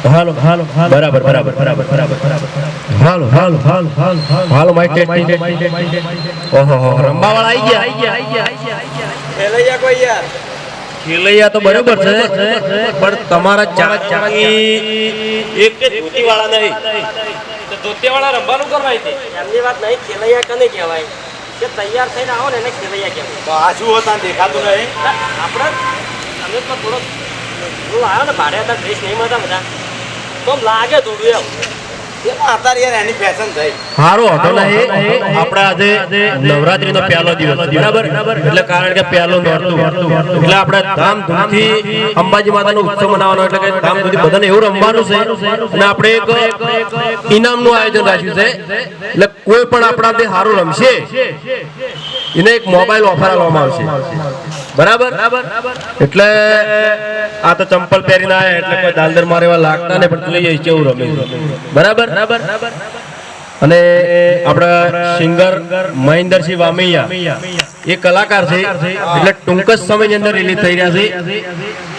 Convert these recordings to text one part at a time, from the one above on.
હાલો હાલો બરાબર બરાબર બરાબર બરાબર હાલો હાલો હાલો હાલો હાલો માઈક ઓહો રંબાવાળા આવી ગયા ખેલૈયા કોઈ યાર ખેલૈયા તો બરાબર છે પણ તમારા ચાકી એક ધોતીવાળા નહીં તો ધોતીવાળા રંબાનું કરવાય છે એમની વાત નહીં ખેલૈયા કને કહેવાય કે તૈયાર થઈને આવો ને એને ખેલૈયા કહેવાય તો આ શું હતા દેખાતું નહીં આપણે અમે તો થોડો હું આવ્યો ને ભાડે હતા ડ્રેસ નહીં મળતા બધા તો લાગે થોડું એમ અત્યારે યાર એની ફેશન થઈ સારો હતો ને આપણે આજે નવરાત્રીનો પહેલો દિવસ બરાબર એટલે કારણ કે પહેલો નોરતું એટલે આપણે ધામધૂમથી અંબાજી માતાનો ઉત્સવ મનાવવાનો એટલે કે ધામધૂમથી બધાને એવું રમવાનું છે અને આપણે એક ઇનામનું આયોજન રાખ્યું છે એટલે કોઈ પણ આપણા જે સારું રમશે એને એક મોબાઈલ ઓફર આપવામાં આવશે બરાબર એટલે આ તો ચંપલ પહેરીને આવ્યા એટલે કોઈ દાલદર મારે એવા લાગતા ને પણ લઈ જઈશ કેવું રમે બરાબર અને આપણા સિંગર મહેન્દ્રસિંહ વામૈયા એ કલાકાર છે એટલે ટૂંક જ સમયની અંદર રિલીઝ થઈ રહ્યા છે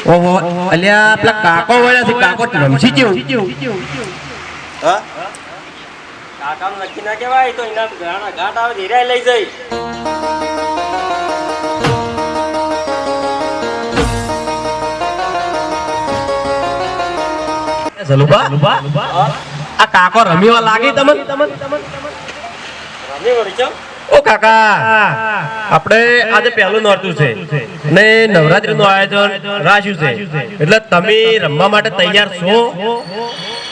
ઓહો અલ્યા પેલા કાકો વાળા છે કાકો રમશી કેવું હા કાકાનું નક્કી ના કહેવાય તો એના ઘાટ આવે ધીરે લઈ જઈ આ કાકો રમીવા લાગી તમને રમી વળી ચમ ઓ કાકા આપણે આજે પહેલું નોરતું છે ને નવરાત્રીનું આયોજન રાખ્યું છે એટલે તમે રમવા માટે તૈયાર છો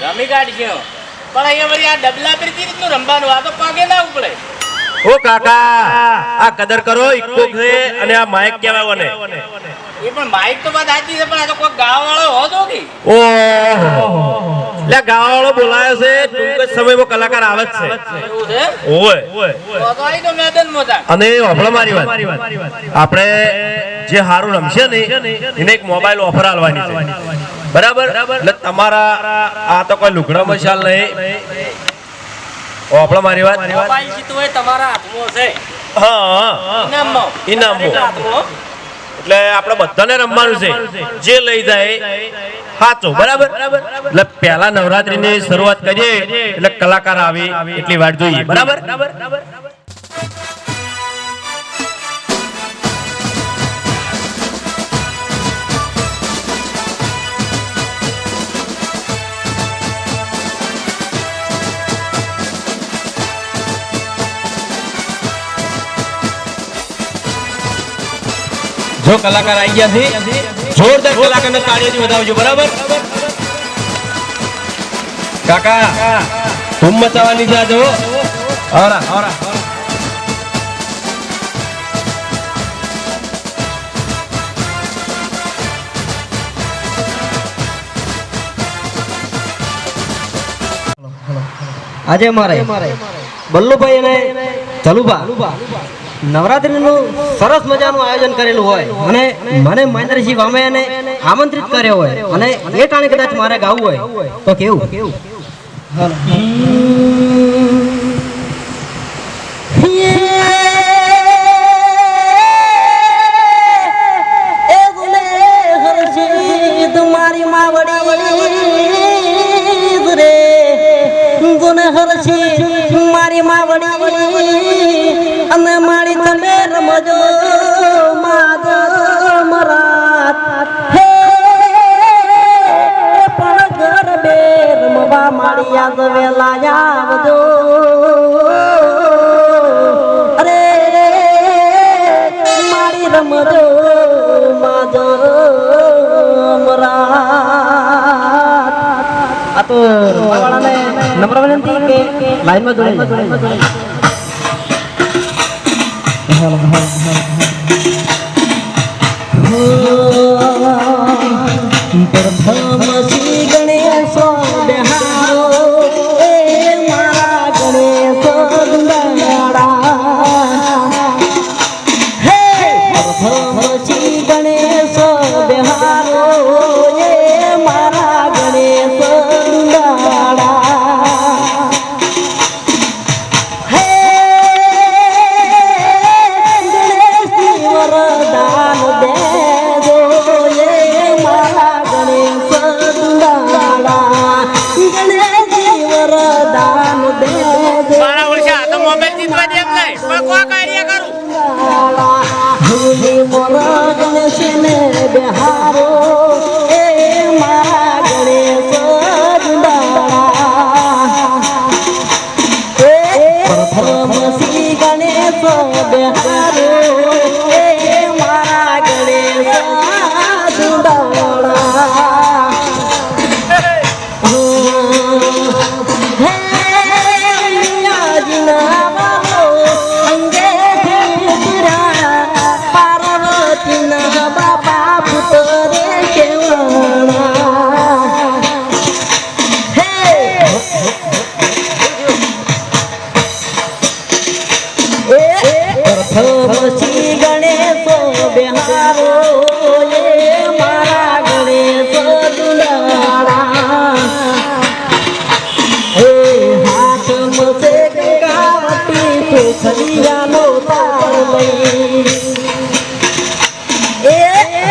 રમી કાઢશે પણ અહીંયા વળી આ ડબલા પર કેવી રીતનું રમવાનું આ તો પગે ના ઉપડે ઓ કાકા આ કદર કરો ઇકો છે અને આ માઇક કહેવાય ને એ પણ માઇક તો વાત સાચી છે પણ આ તો કોઈ ગાવાવાળો હોતો કે ઓહો લે ગાવાવાળો બોલાયો છે ટૂંક જ સમયમાં કલાકાર આવે જ છે એવું છે ઓય તો આઈ તો મેદાન મોટા અને હોભળો મારી વાત આપણે જે હારું રમશે ને એને એક મોબાઈલ ઓફર આલવાની છે બરાબર એટલે તમારા આ તો કોઈ લુગડા મશાલ નહીં હોભળો મારી વાત મોબાઈલ જીતવું હોય તમારા હાથમાં છે હા ઇનામમાં એટલે આપણે બધાને રમવાનું છે જે લઈ જાય સાચો બરાબર એટલે પહેલા નવરાત્રીની શરૂઆત કરીએ એટલે કલાકાર આવે એટલી વાત જોઈએ બરાબર જો કલાકાર આવી ગયા છે જોરદાર કલાકારને તાળીઓથી વધાવજો બરાબર કાકા ધૂમ મચાવવાની છે જો આવરા આજે મારે બલ્લુભાઈ અને ચલુભા નવરાત્રીનું સરસ મજાનું આયોજન કરેલું હોય અને મને મહેન્દ્રસિંહ વામૈયાને આમંત્રિત કર્યો હોય અને એ ટાણે કદાચ મારે ગાવું હોય તો કેવું મારી માવડી અને મારી તમે રમજો માદ મરાત હે પણ ઘર બે રમવા મારી યાદ વેલા આવજો અરે મારી રમજો માદ મરાત આ તો વાળાને નમ્ર વિનંતી કે લાઈનમાં જોડાઈ પ્રથમ શ્રી ગણેશ બિહારો એ મારા ગણેશ દુલારા હે પ્રથમ મોરા ગણેશ ને બિહારો એ મારા ગણેશ પ્રથમ શ્રી ગણેશ બિહારો એ મારા ગણેશ શ્રી ગણેશ બિહારો એ મારા ગણેશ દુલારા હે હાથ મસે ગંગાવતી પોખરિયાનો તાર લઈ એ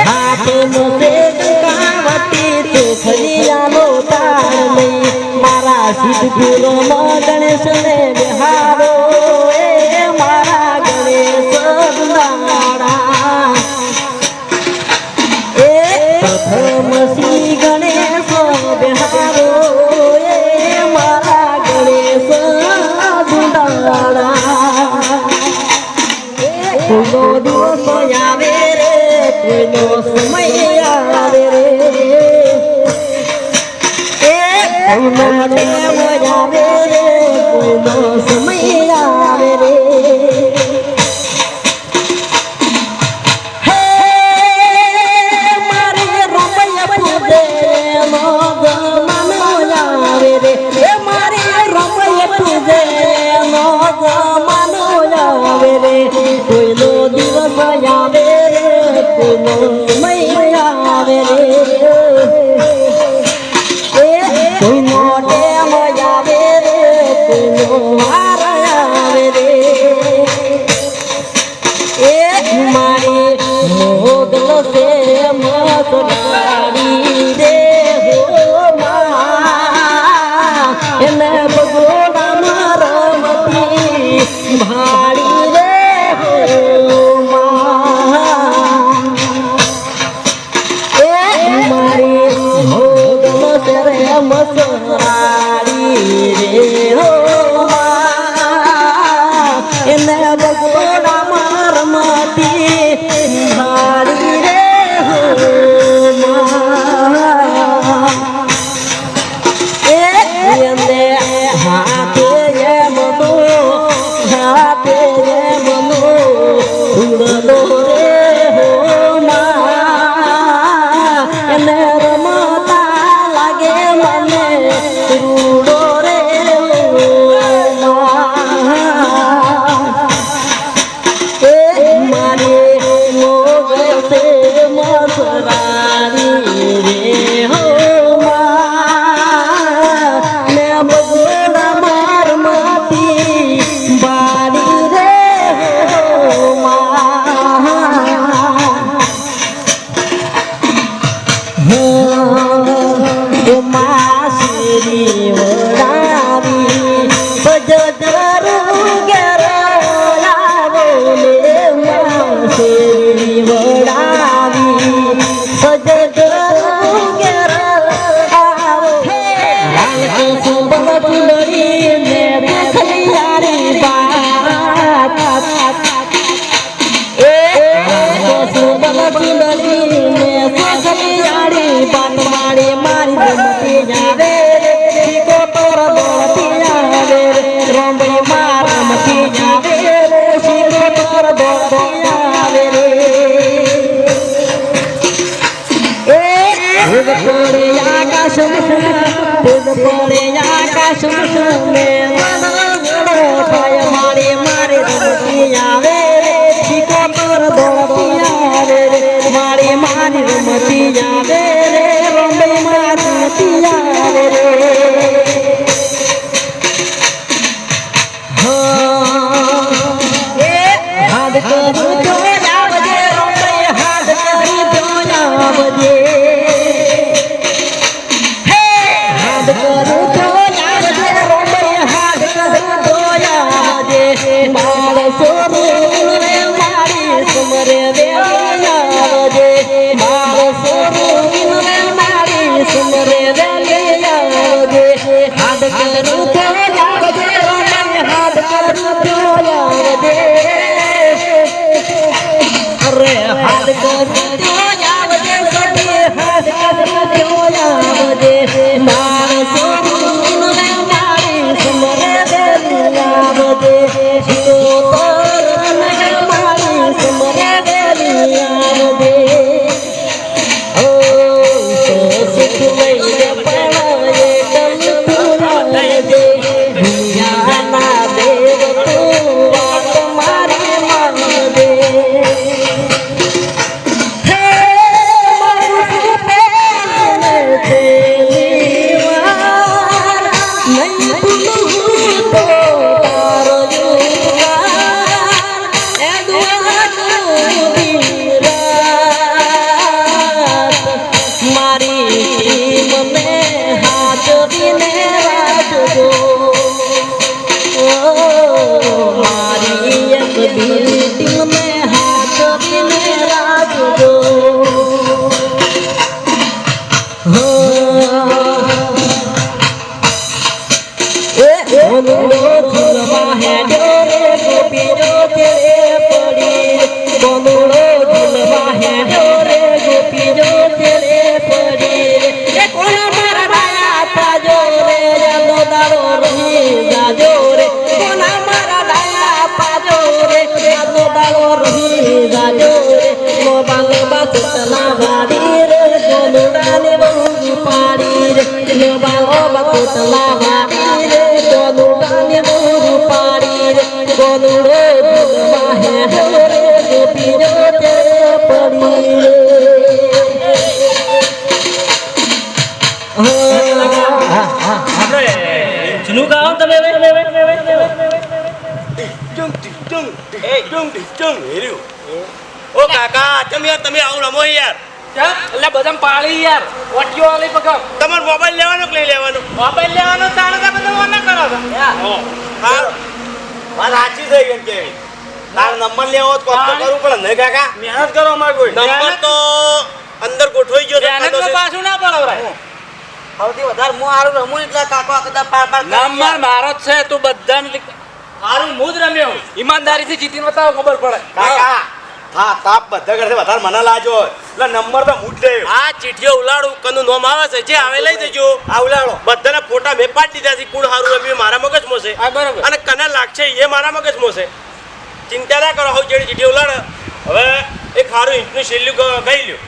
હાથ મસે ગંગાવતી પોખરિયાનો તાર લઈ મારા સિદ્ધપુરમાં ગણેશ ને બિહારો એ મારા ગણેશ પ્રથમ શ્રી ગણેશ બિહારો એ મારા ગણેશ કોઈનો દિવસ આવે રે કોઈનો સમય આવે રે કોઈનો ટેમ આવે રે કોઈનો સમય આવે રે કોઈનો દિવસ આવે રે કોઈનો સમય આવે રે કોઈનો ટેમ આવે રે કોઈનો વાર આવે રે મારી મોગલ સે મસવાડી રે હો મા એને ભગોડા મારમતી ભાડી રે મસરાડી રે હો એને બગોડા મારમતી ભાડી રે હો એને હાથે મનો ઉડલો રે હો એને રમતા લાગે મને રૂડો રે મારે મોગલ સે મસરારી રે હો ને બગોડા મારમતી બારી રે હો માસરી વડાવી બજદરું ગેરાવો લે માસરી વડાવી બજદરું ગેરાવો લાલ સુબહ ચુંદડી ને દેખલિયારી બાત એ સુબહ ચુંદડી ને દેખલિયારી બાત મારી રમતી જાવે ઠીકો પર દોડતી આવે રમણી માં રમતી જાવે ઠીકો પર દોડતી આવે રે ભેદ પડે આકાશ ને મારી રમતી આવે ઠીકો પર દોડતી આવે મારી રમતી આવે રે રમણી માં રમતી આવે રે હાથ કરું તો આવજે રમણી હાથ કરી તો આવજે હાથ કરું તો આવજે રમણી હાથ કરું તો આવજે મારે સોરું રે મારી સુમરે વેલા સુધી રાત મારી મને હાજરીને રાખજો મારી એક બિલ્ડિંગ ને હાજરીને રાખજો ઝુલવા હેડ્યો રે ગોપીઓ તેરે પડી કોનુડો ઝુલવા હેડ્યો રે ગોપીઓ તેરે પડી એ કોના મારા ડાયા પાજો રે યાદો દાડો રહી જાજો રે કોના મારા ડાયા પાજો રે યાદો દાડો રહી જાજો રે નો બાલે બાસતલા વાડી રે કોનુડાને બહુ પાડી રે નો બાલો બાસતલા વાડી રે કોનુડાને બહુ પાડી રે કોનુડો ઝુલવા હેડ્યો રે ગોપીઓ તેરે પડી રે જૂનું ગાઓ તમે ઓ કાકા તમે યાર તમે આવું રમો યાર એટલે બધા પાળી યાર ઓટીઓ વાળી પકડ તમારો મોબાઈલ લેવાનો કે લઈ લેવાનો મોબાઈલ લેવાનો તાણે તો બધા ઓના કરો છો હા વાત સાચી થઈ ગઈ કે તાર નંબર લેવો તો કોક તો કરવું પડે ને કાકા મહેનત કરો અમાર કોઈ નંબર તો અંદર ગોઠવાઈ ગયો ધ્યાન તો પાછું ના પડવરાય સૌથી વધારે હું હારું રમું એટલે કાકો આખા પાર પાર નંબર મારો જ છે તું બધાને મારું હું જ રમ્યો ઈમાનદારીથી જીતીને બતાવો ખબર પડે કાકા હા તાપ બધા કરશે વધારે મને લાજો એટલે નંબર તો હું જ લેયો આ ચીઠીઓ ઉલાડું કનું નોમ આવે છે જે આવે લઈ જજો આ ઉલાડો બધાના ફોટા મેં પાડી દીધા છે કુણ હારું રમ્યું મારા મગજમાં છે હા બરોબર અને કને લાગશે એ મારા મગજમાં છે ચિંતા ના કરો હવે જેડી ચીઠી ઉલાડે હવે એક હારું ઇંચનું શેલ્યું ગઈ લ્યો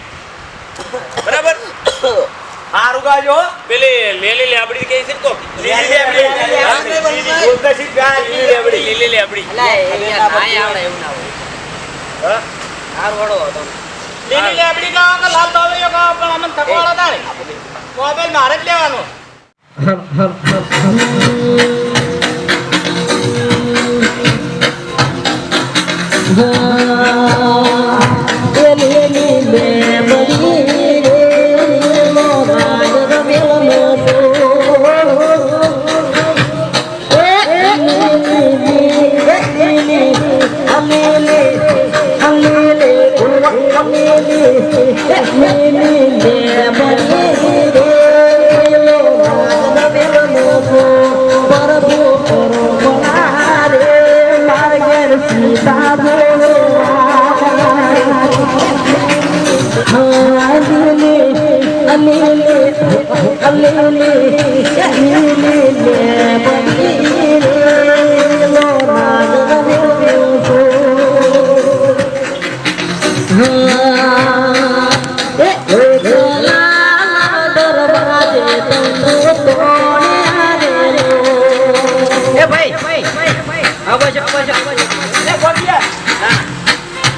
બરાબર હારું ગાજો પેલી લેલી લેબડી કઈ છે કોક લીલી લેબડી બોલતા શીખ ગયા લીલી લેબડી લીલી લેબડી હા લીલી લેબડી ગાવો કે લાલ દોવૈયો ગાવો પણ અમને થકવાળો તારે મોબાઈલ મારે જ લેવાનો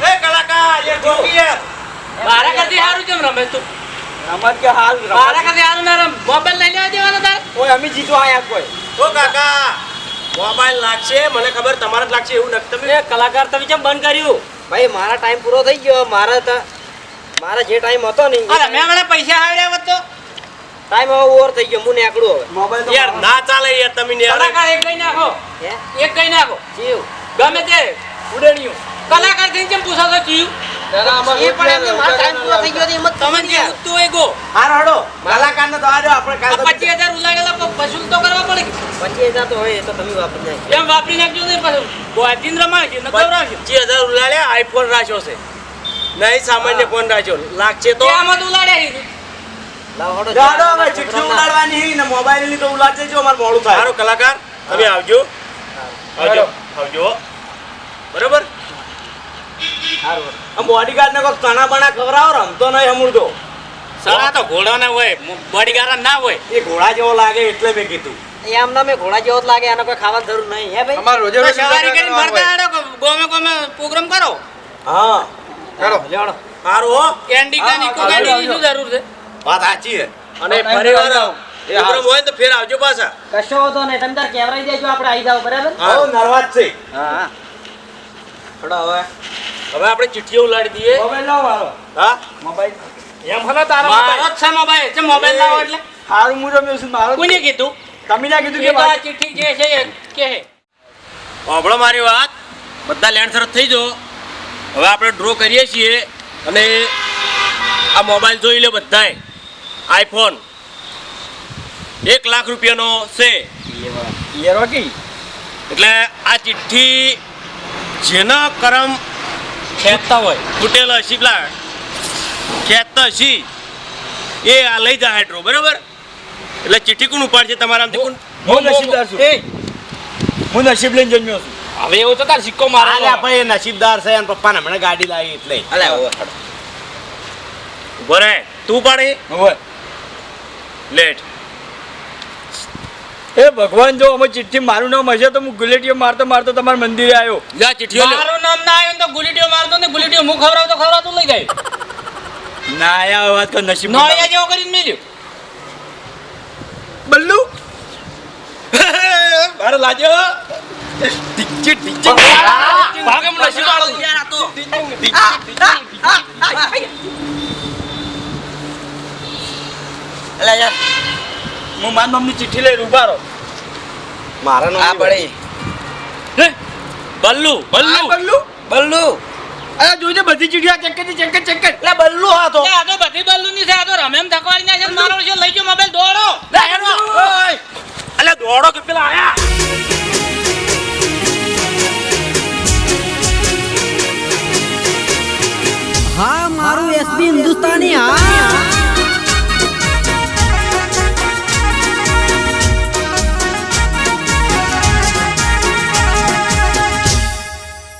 એ કલાકાર એ ગોકી યાર મારા કરતી હારું કેમ રમે તું રમત કે હાલ મારા કરતી હારું ના રમ મોબાઈલ લઈ લેવા દેવાનો તારે ઓય અમે જીતવા આયા કોઈ ઓ કાકા મોબાઈલ લાગશે મને ખબર તમારે જ લાગશે એવું નથી તમે એ કલાકાર તમે કેમ બંધ કર્યું ભાઈ મારા ટાઈમ પૂરો થઈ ગયો મારા જે ટાઈમ હતો ને અરે મેં મને પૈસા આવ્યા હોત તો ટાઈમ હવે ઓવર થઈ ગયો હું નીકળું હવે મોબાઈલ યાર ના ચાલે યાર તમે ને યાર કલાકાર એક ગઈ નાખો હે એક ગઈ નાખો જીવ ગમે તે ઉડેણિયું કલાકાર કઈ કેમ પૂછો તો જીવ એ પણ એમને મારો ટાઈમ પૂરો થઈ ગયો તો એમ જ તમે જે ઉઠતું હોય ગો હાર હડો કલાકારને તો આજો આપણે કાલ 25,000 ઉલાડેલા વસૂલ તો કરવા પડે 25,000 તો હોય એ તો તમે વાપરી નાખી એમ વાપરી નાખજો ને પછી ગોધીન રમાડજો ન દવરાવજો 25,000 ઉલાડ્યા આઈફોન રાખ્યો છે નહીં સામાન્ય ફોન રાખ્યો લાગશે તો આમાં તો ઉલાડ્યા લાવ હડો જાડો હવે ચિઠ્ઠી ઉડાડવાની ને મોબાઈલ ની તો ઉલાડ દેજો અમાર મોડું થાય સારો કલાકાર તમે આવજો આવજો બરોબર આ બોડીગાર્ડ ને કોઈ ચણા બણા ખવડાવો રમતો નહીં હમુરતો સણા તો ઘોડા ના હોય બોડીગાર્ડ ના હોય એ ઘોડા જેવો લાગે એટલે મેં કીધું એમ ના મેં ઘોડા જેવો જ લાગે આને કોઈ ખાવાની જરૂર નહીં હે ભાઈ તો સવારી કરીને મરતા હાડો ગોમે ગોમે પ્રોગ્રામ કરો હા લેવડો સારું હો કેન્ડી કા નિકો ગાડી શું જરૂર છે વાત સાચી છે અને ફરીવાર પ્રોગ્રામ હોય ને તો ફેર આવજો પાછા કશો હોતો નહીં તમે તાર કેવરાઈ દેજો આપણે આવી જાવ બરાબર હો નર્વાજ છે હા હડો હવે હવે આપણે ચિઠ્ઠીઓ ઉલાડી દઈએ મોબાઈલ લાવો મારો હા મોબાઈલ એમ હલા તારો મારો જ છે મોબાઈલ છે મોબાઈલ લાવો એટલે હારું હું રમ્યો છું મારો કોને કીધું તમે ના કીધું એ કે તો આ ચિઠ્ઠી જે છે એ કે સાંભળો મારી વાત બધા લેન્ડ સરસ થઈ જાઓ હવે આપણે ડ્રો કરીએ છીએ અને આ મોબાઈલ જોઈ લે બધાય આઈફોન 1 લાખ રૂપિયાનો છે યરો કી એટલે આ ચિઠ્ઠી જેના કરમ ખેંચતા હોય તૂટેલા હશી પેલા ખેંચતા હશી એ આ લઈ જાય ડ્રો બરાબર એટલે ચિઠ્ઠી કોણ ઉપાડશે તમારામાંથી કોણ હું નસીબદાર છું હું નસીબ લઈને જન્મ્યો છું હવે એવું તો તાર સિક્કો મારો અલ્યા ભાઈ એ નસીબદાર છે અને પપ્પાને હમણાં ગાડી લાવી એટલે ઉભો રહે તું પાડે હવે લેટ એ ભગવાન જો અમે ચિઠ્ઠી મારું નામ હશે તો હું ગુલેટીઓ મારતો મારતો તમારા મંદિરે આવ્યો જા ચિઠ્ઠીઓ લે મારું નામ ના આવ્યું તો ગુલીટીઓ મારતો ને ગુલીટીઓ હું ખવડાવતો લઈ જાય ના આયા વાત કર નસીબ નોળિયા જેવો કરીને મેલ્યો બલ્લુ મારે લાજો ભાગે મને નસીબ વાળો યાર આ તો અલ્યા યાર હું મારા નામની ચિઠ્ઠી લઈને ઉભા રહો મારા નામ પડી બલ્લુ બલ્લુ બલ્લુ બલ્લુ અરે જોજે બધી ચિઠ્ઠીઓ ચેક કરી એટલે બલ્લુ હતો આ તો બધી બલ્લુની છે આ તો રમેમ થકવાડી ના છે મારો છે લઈ ગયો મોબાઈલ દોડો અલ્યા દોડો કે પેલા આયા હા મારું એસબી હિન્દુસ્તાની હા